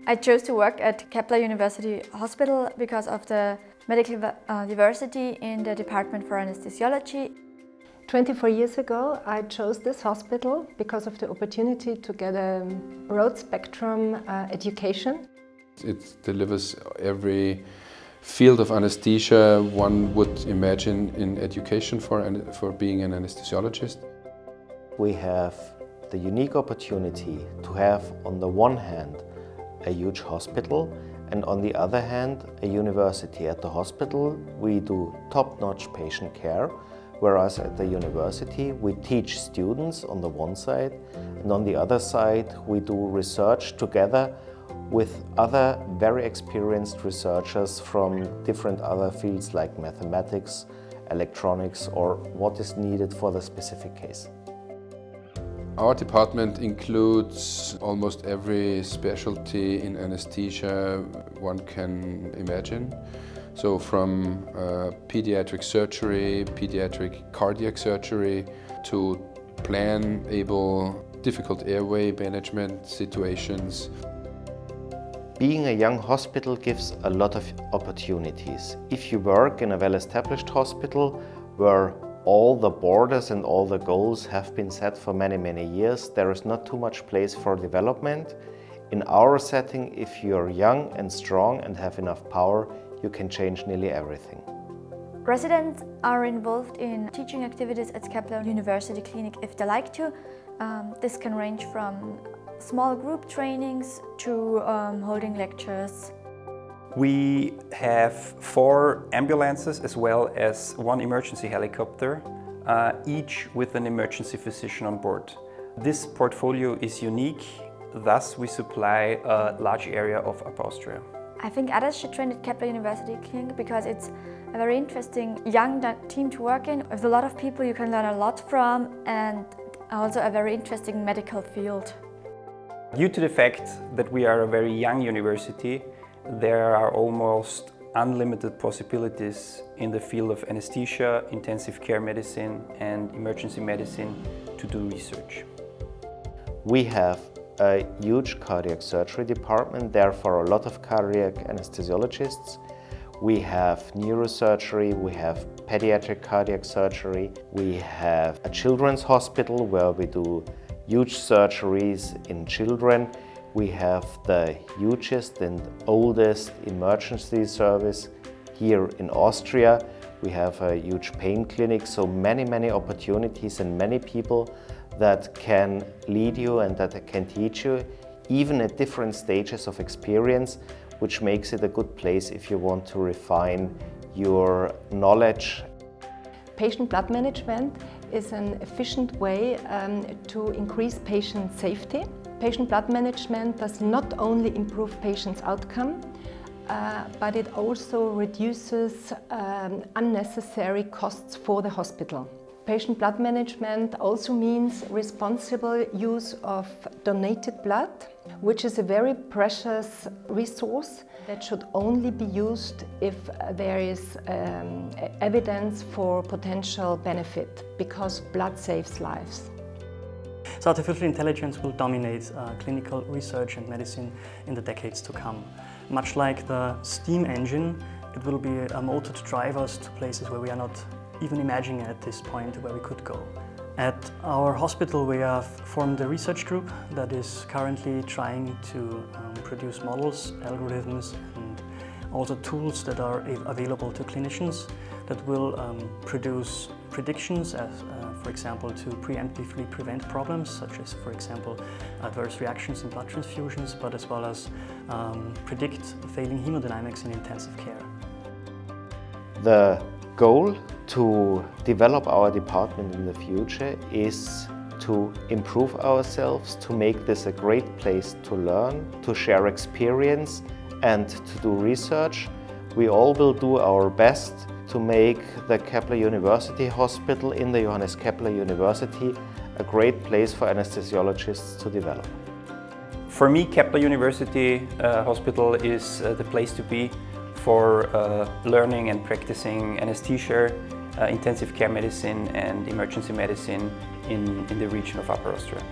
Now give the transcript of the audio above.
I chose to work at Kepler University Hospital because of the medical diversity in the department for anesthesiology. 24 years ago, I chose this hospital because of the opportunity to get a broad spectrum education. It delivers every field of anesthesia one would imagine in education for being an anesthesiologist. We have the unique opportunity to have, on the one hand, a huge hospital, and on the other hand, a university. At the hospital, we do top-notch patient care, whereas at the university, we teach students on the one side, and on the other side, we do research together with other very experienced researchers from different other fields like mathematics, electronics, or what is needed for the specific case. Our department includes almost every specialty in anesthesia one can imagine. So from paediatric surgery, paediatric cardiac surgery, to plan-able difficult airway management situations. Being a young hospital gives a lot of opportunities. If you work in a well-established hospital where all the borders and all the goals have been set for many, many years, there is not too much place for development. In our setting, if you're young and strong and have enough power, you can change nearly everything. Residents are involved in teaching activities at Kepler University Clinic if they like to. This can range from small group trainings to holding lectures. We have 4 ambulances as well as 1 emergency helicopter, each with an emergency physician on board. This portfolio is unique, thus we supply a large area of Upper Austria. I think others should train at Kepler University Clinic because it's a very interesting young team to work in. With a lot of people you can learn a lot from, and also a very interesting medical field. Due to the fact that we are a very young university, there are almost unlimited possibilities in the field of anesthesia, intensive care medicine and emergency medicine to do research. We have a huge cardiac surgery department, therefore a lot of cardiac anesthesiologists. We have neurosurgery, we have pediatric cardiac surgery, we have a children's hospital where we do huge surgeries in children. We have the hugest and oldest emergency service here in Austria. We have a huge pain clinic, so many opportunities and many people that can lead you and that can teach you, even at different stages of experience, which makes it a good place if you want to refine your knowledge. Patient blood management is an efficient way to increase patient safety. Patient blood management does not only improve patients' outcome, but it also reduces unnecessary costs for the hospital. Patient blood management also means responsible use of donated blood, which is a very precious resource that should only be used if there is evidence for potential benefit, because blood saves lives. So artificial intelligence will dominate clinical research and medicine in the decades to come. Much like the steam engine, it will be a motor to drive us to places where we are not even imagining at this point where we could go. At our hospital we have formed a research group that is currently trying to produce models, algorithms and also tools that are available to clinicians that will produce predictions as, for example, to preemptively prevent problems such as, for example, adverse reactions in blood transfusions, but as well as predict failing hemodynamics in intensive care. The goal to develop our department in the future is to improve ourselves, to make this a great place to learn, to share experience and to do research. We all will do our best to make the Kepler University Hospital in the Johannes Kepler University a great place for anesthesiologists to develop. For me, Kepler University Hospital is the place to be for learning and practicing anesthesia, intensive care medicine and emergency medicine in the region of Upper Austria.